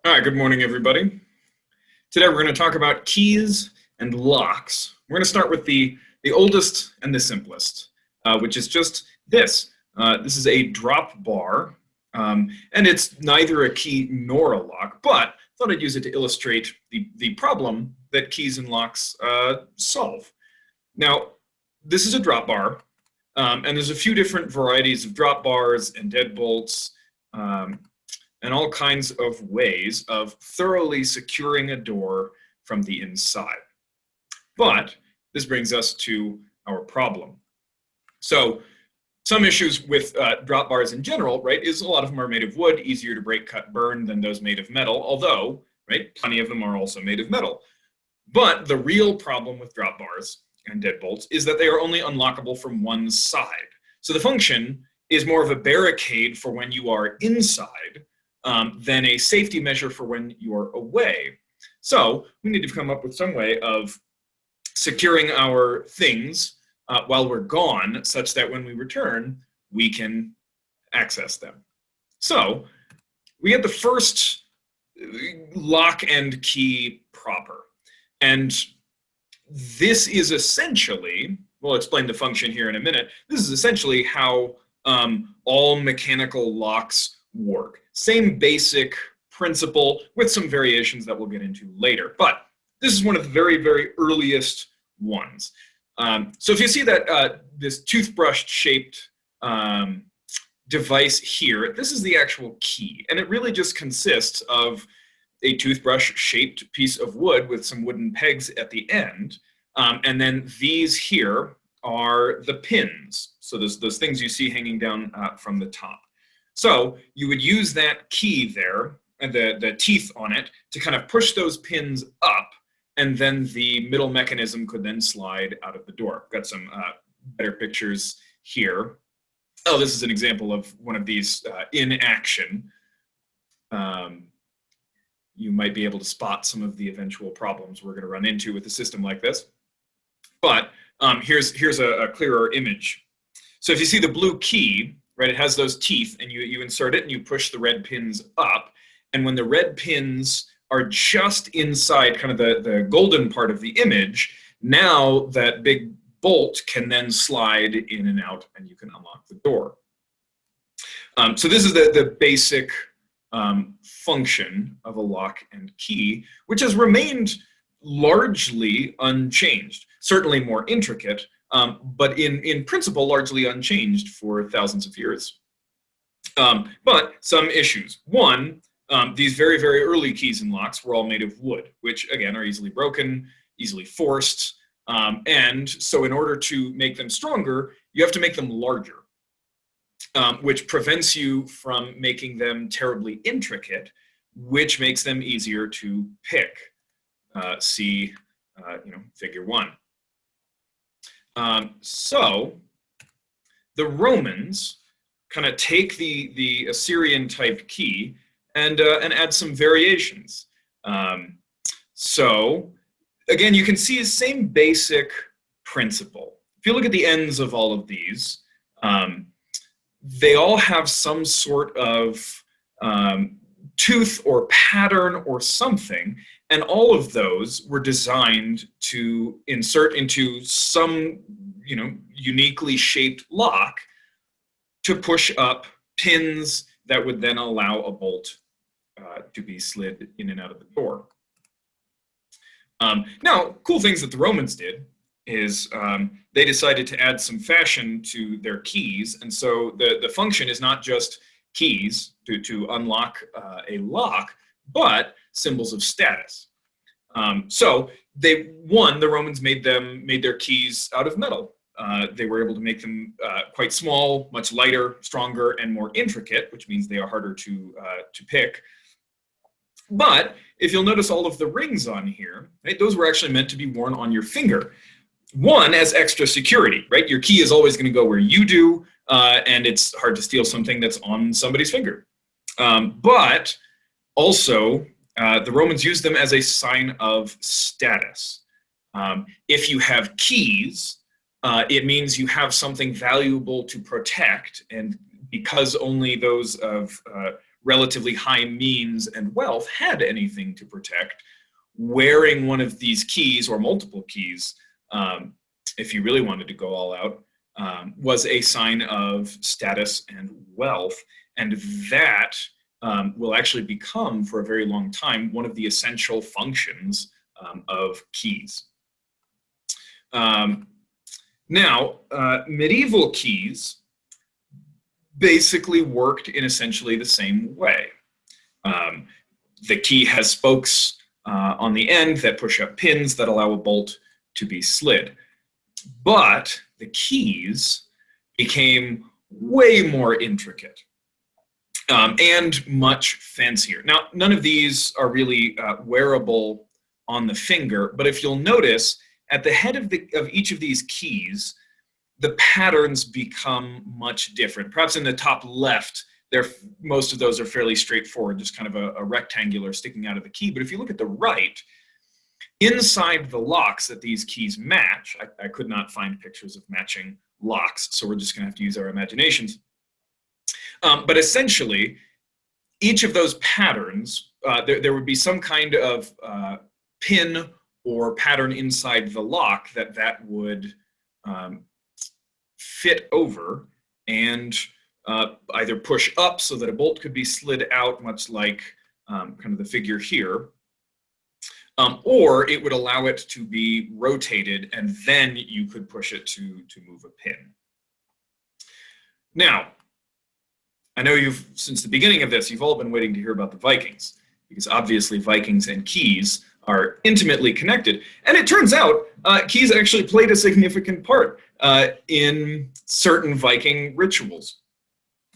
All right, good morning, everybody. Today we're going to talk about keys and locks. We're going to start with the oldest and the simplest, which is just this. This is a drop bar, and it's neither a key nor a lock, but I thought I'd use it to illustrate the problem that keys and locks solve. Now, this is a drop bar, and there's a few different varieties of drop bars and deadbolts. And all kinds of ways of thoroughly securing a door from the inside. But this brings us to our problem. So some issues with drop bars in general, right, is a lot of them are made of wood, easier to break, cut, burn than those made of metal, although, right, plenty of them are also made of metal. But the real problem with drop bars and deadbolts is that they are only unlockable from one side. So the function is more of a barricade for when you are inside than a safety measure for when you're away. So we need to come up with some way of securing our things while we're gone, such that when we return, we can access them. So we get the first lock and key proper. And this is essentially, we'll explain the function here in a minute, this is essentially how all mechanical locks work. Same basic principle with some variations that we'll get into later. But this is one of the very, very earliest ones. So if you see that this toothbrush-shaped device here, this is the actual key. And it really just consists of a toothbrush-shaped piece of wood with some wooden pegs at the end. And then these here are the pins. So those things you see hanging down from the top. So you would use that key there, and the teeth on it, to kind of push those pins up, and then the middle mechanism could then slide out of the door. Got some better pictures here. Oh, this is an example of one of these in action. You might be able to spot some of the eventual problems we're going to run into with a system like this. But here's a clearer image. So if you see the blue key, right, it has those teeth, and you insert it and you push the red pins up. And when the red pins are just inside kind of the golden part of the image, now that big bolt can then slide in and out, and you can unlock the door. So this is the basic function of a lock and key, which has remained largely unchanged, certainly more intricate, but in principle, largely unchanged for thousands of years. But some issues. One, these very, very early keys and locks were all made of wood, which, again, are easily broken, easily forced. And so in order to make them stronger, you have to make them larger, which prevents you from making them terribly intricate, which makes them easier to pick. See, figure 1. So the Romans kind of take the Assyrian type key and add some variations. So again, you can see the same basic principle. If you look at the ends of all of these, they all have some sort of tooth or pattern or something, and all of those were designed to insert into some, uniquely shaped lock to push up pins that would then allow a bolt to be slid in and out of the door. Now, cool things that the Romans did is they decided to add some fashion to their keys, and so the function is not just keys to unlock a lock, but symbols of status. So the Romans made their keys out of metal. They were able to make them quite small, much lighter, stronger, and more intricate, which means they are harder to pick. But if you'll notice all of the rings on here, right, those were actually meant to be worn on your finger. One, as extra security, right? Your key is always going to go where you do, and it's hard to steal something that's on somebody's finger. But also, the Romans used them as a sign of status. If you have keys, it means you have something valuable to protect, and because only those of relatively high means and wealth had anything to protect, wearing one of these keys or multiple keys, if you really wanted to go all out, was a sign of status and wealth. And that will actually become, for a very long time, one of the essential functions of keys. Now, medieval keys basically worked in essentially the same way. The key has spokes on the end that push up pins that allow a bolt to be slid. But the keys became way more intricate and much fancier. Now, none of these are really wearable on the finger, but if you'll notice, at the head of each of these keys, the patterns become much different. Perhaps in the top left, most of those are fairly straightforward, just kind of a rectangular sticking out of the key. But if you look at the right, inside the locks that these keys match, I could not find pictures of matching locks, so we're just going to have to use our imaginations. But essentially, each of those patterns, there would be some kind of pin or pattern inside the lock that would fit over and either push up so that a bolt could be slid out, much like kind of the figure here, or it would allow it to be rotated, and then you could push it to move a pin. Now, I know since the beginning of this, you've all been waiting to hear about the Vikings, because obviously Vikings and keys are intimately connected. And it turns out keys actually played a significant part in certain Viking rituals.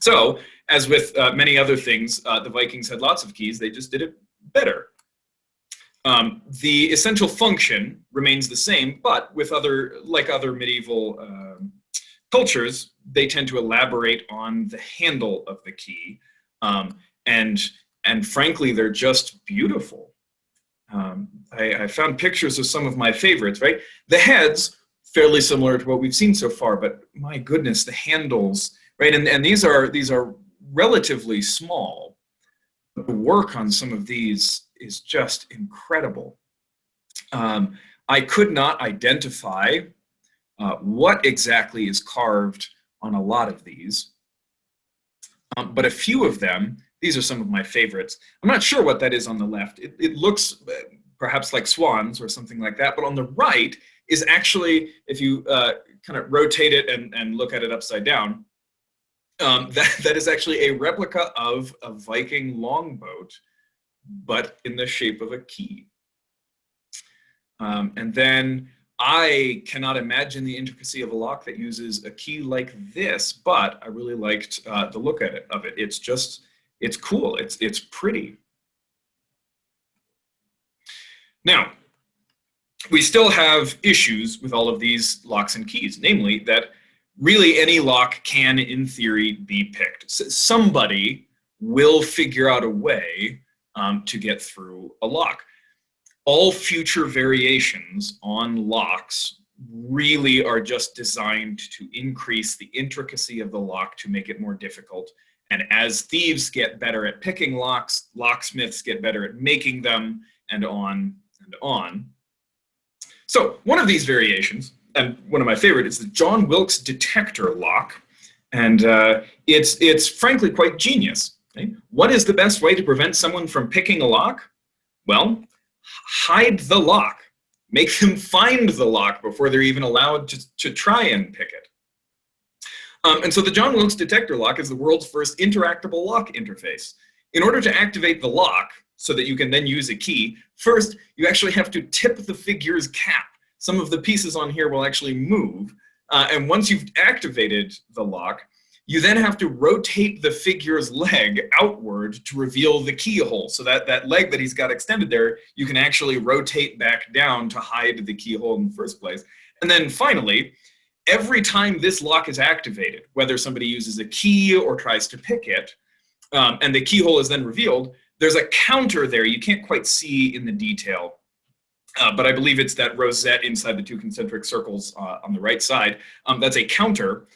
So, as with many other things, the Vikings had lots of keys, they just did it better. The essential function remains the same, but with other medieval cultures, they tend to elaborate on the handle of the key, and frankly, they're just beautiful. I found pictures of some of my favorites, right? The heads, fairly similar to what we've seen so far, but my goodness, the handles, right? And these are relatively small. But the work on some of these is just incredible. I could not identify what exactly is carved on a lot of these, but a few of them, these are some of my favorites. I'm not sure what that is on the left. It looks perhaps like swans or something like that, but on the right is actually, if you kind of rotate it and look at it upside down, that is actually a replica of a Viking longboat, but in the shape of a key. And then I cannot imagine the intricacy of a lock that uses a key like this, but I really liked the look of it. It's cool, it's pretty. Now, we still have issues with all of these locks and keys, namely that really any lock can, in theory, be picked. So somebody will figure out a way to get through a lock. All future variations on locks really are just designed to increase the intricacy of the lock to make it more difficult. And as thieves get better at picking locks, locksmiths get better at making them, and on and on. So one of these variations, and one of my favorite, is the John Wilkes Detector lock. And it's frankly quite genius. Okay? What is the best way to prevent someone from picking a lock? Well, hide the lock. Make them find the lock before they're even allowed to try and pick it. And so the John Wilkes Detector lock is the world's first interactable lock interface. In order to activate the lock so that you can then use a key, first you actually have to tip the figure's cap. Some of the pieces on here will actually move. And once you've activated the lock, you then have to rotate the figure's leg outward to reveal the keyhole. So that leg that he's got extended there, you can actually rotate back down to hide the keyhole in the first place. And then finally, every time this lock is activated, whether somebody uses a key or tries to pick it, and the keyhole is then revealed, there's a counter there. You can't quite see in the detail, but I believe it's that rosette inside the two concentric circles on the right side. That's a counter.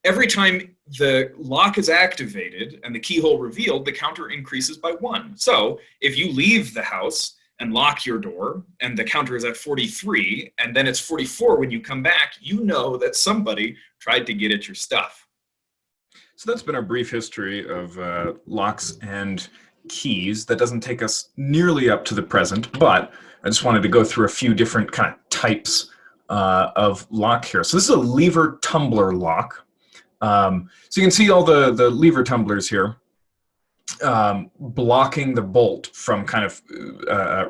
Every time the lock is activated and the keyhole revealed, the counter increases by 1. So if you leave the house and lock your door and the counter is at 43 and then it's 44 when you come back, you know that somebody tried to get at your stuff. So that's been our brief history of locks and keys. That doesn't take us nearly up to the present, but I just wanted to go through a few different kind of types of lock here. So this is a lever tumbler lock. So you can see all the lever tumblers here blocking the bolt from kind of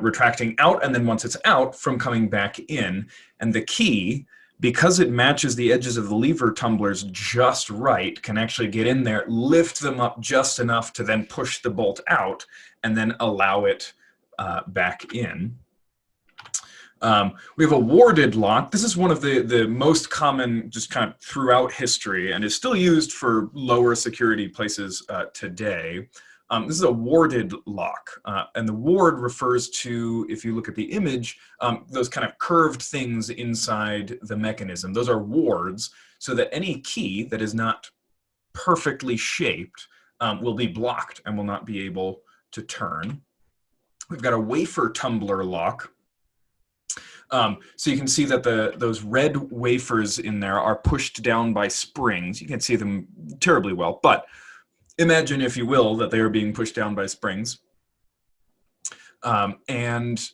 retracting out, and then once it's out, from coming back in. And the key, because it matches the edges of the lever tumblers just right, can actually get in there, lift them up just enough to then push the bolt out and then allow it back in. We have a warded lock. This is one of the most common just kind of throughout history and is still used for lower security places today. This is a warded lock, and the ward refers to, if you look at the image, those kind of curved things inside the mechanism. Those are wards, so that any key that is not perfectly shaped will be blocked and will not be able to turn. We've got a wafer tumbler lock. So you can see that those red wafers in there are pushed down by springs. You can't see them terribly well, but imagine, if you will, that they are being pushed down by springs. And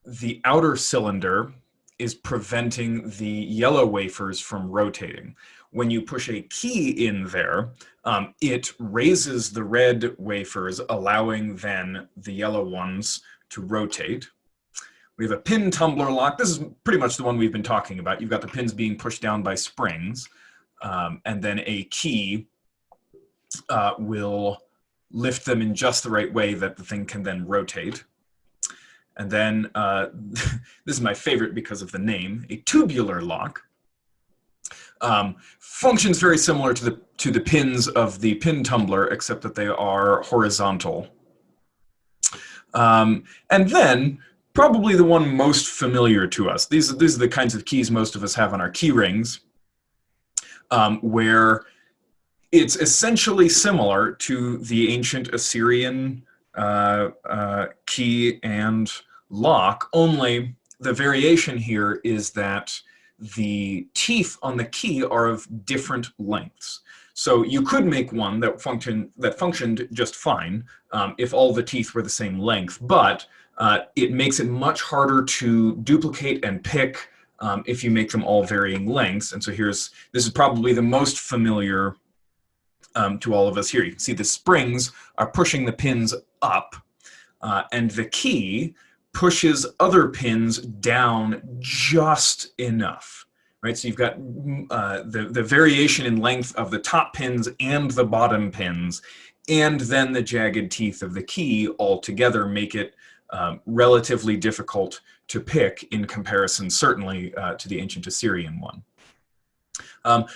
the outer cylinder is preventing the yellow wafers from rotating. When you push a key in there, it raises the red wafers, allowing then the yellow ones to rotate. We have a pin tumbler lock. This is pretty much the one we've been talking about. You've got the pins being pushed down by springs, and then a key will lift them in just the right way that the thing can then rotate. And then, this is my favorite because of the name, a tubular lock. Functions very similar to the pins of the pin tumbler, except that they are horizontal. And then, probably the one most familiar to us. These are the kinds of keys most of us have on our key rings, where it's essentially similar to the ancient Assyrian key and lock, only the variation here is that the teeth on the key are of different lengths. So you could make one that functioned just fine if all the teeth were the same length, but it makes it much harder to duplicate and pick if you make them all varying lengths. And so this is probably the most familiar to all of us here. You can see the springs are pushing the pins up, and the key pushes other pins down just enough, right? So you've got the variation in length of the top pins and the bottom pins, and then the jagged teeth of the key all together make it relatively difficult to pick in comparison, certainly, to the ancient Assyrian one.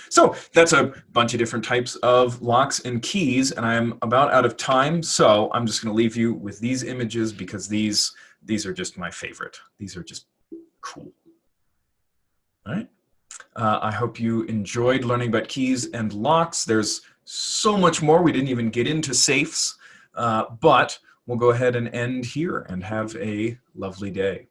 So that's a bunch of different types of locks and keys, and I'm about out of time, so I'm just going to leave you with these images because these are just my favorite. These are just cool. All right. I hope you enjoyed learning about keys and locks. There's so much more. We didn't even get into safes, but we'll go ahead and end here and have a lovely day.